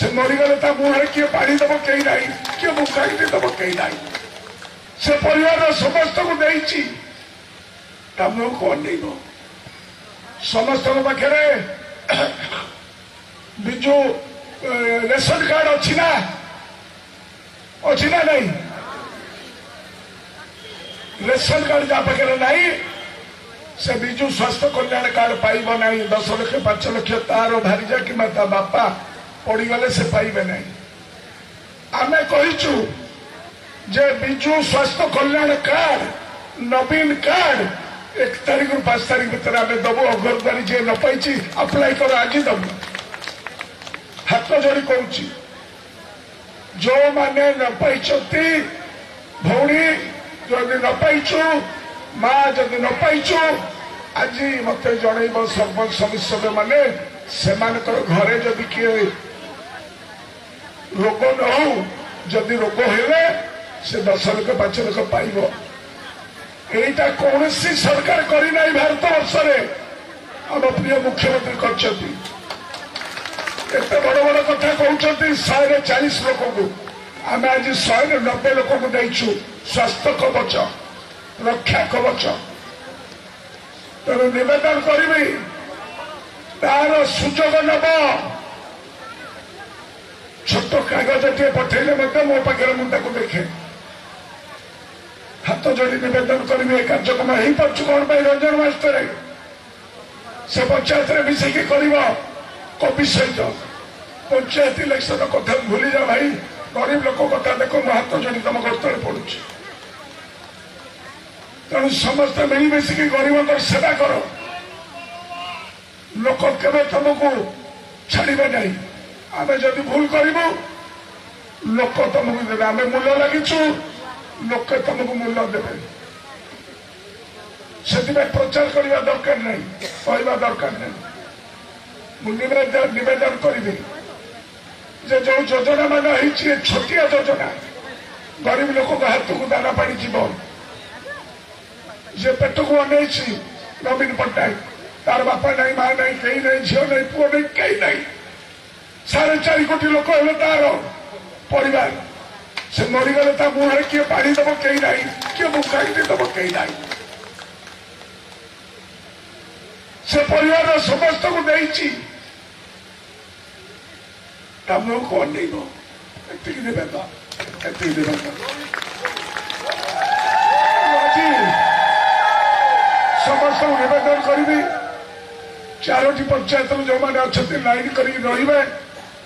से मरीगले ता मुहर किए पानी दब कई ना किए मुखाग्नि दब कई ना से परिवार समस्त को देती मुह को अनेक समस्त पाखे विजु रेशन कार्ड अच्छी ना नहीं रेशन कार्ड जहाँ पाखे नहीं से विजु स्वास्थ्य कल्याण कार्ड पाइब ना 10 लाख 5 लाख तार भारीजा कि बापा पड़गले से पाइबे नहीं आम कहीचु जे विजु स्वास्थ्य कल्याण कार्ड नवीन कार्ड 1 तारीख 5 तारीख भीतर आम दबु अगरदारी जे न पाई अप्लाई कर आज दबु हाथ जोड़ी कहूँ जो मैंने न पाई भौणी जदि न पाइचु माँ जदि न पाइचु आज मत जन सरपंच सदस्य मैंने से घरे जदि किए रोग न हो जदि रोग हेले से 10 लाख 5 लाख पाइब यहीटा कौन सरकार करना भारत वर्ष आम प्रिय मुख्यमंत्री कर बड़ बड़ कथा कहते 140 लोक को आम आज 190 लोक को देचु स्वास्थ्य कवच रक्षा कवच तेणु नवेदन करी तार सुजोग नब छोट कागज टे पठेले मो पाखे मुझे देखे हाथ जोड़ी नवेदन करी कार्यक्रम हो पार्छ कौन रंजन मास्टर से पंचायत मिसेक कर कवि सहित पंचायत इलेक्शन कथा भूली जा भाई गरीब लोक कथा देख मो हाथ जोड़ी तुम गस्तर पड़ू तेणु समस्ते मिलमिशिक गरीब सेवा कर लोक के तुमको छाड़े ना आम जदि भूल करूँ लोक तुमको देवे आम मूल्य लगिचु लोक तुमको मूल्य देवे से प्रचार करने दरकार नहीं कहवा दरकार नहीं निवेदन करी जो योजना मान छोटिया योजना गरीब लोक हाथ को दाना पानी जीव जे पेट को अने नवीन पट्टनायक तार बापा नहीं माँ नहीं कहीं नहीं झील नहीं पुओ नहीं कहीं नहीं 4.5 कोटी लोक हेले तार परिवार से मरीगले ता मुहर किए पानी दब कहीं ना किए मुखाग्नि दब कहीं ना से परिवार समस्त को देती मुह को अनेक समस्त निवेदन करी 4टी पंचायत जो मैंने अच्छा लाइन करे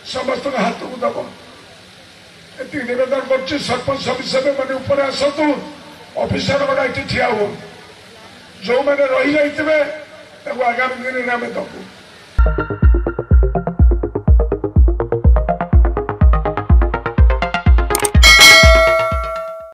समस्त हाथ को दब ये निवेदन कर सरपंच सदस्य मैंने ऊपर आसतु ऑफिसर गुड़ा ये ठिया हो जो मैंने रही जाइए आगामी दिन में दबू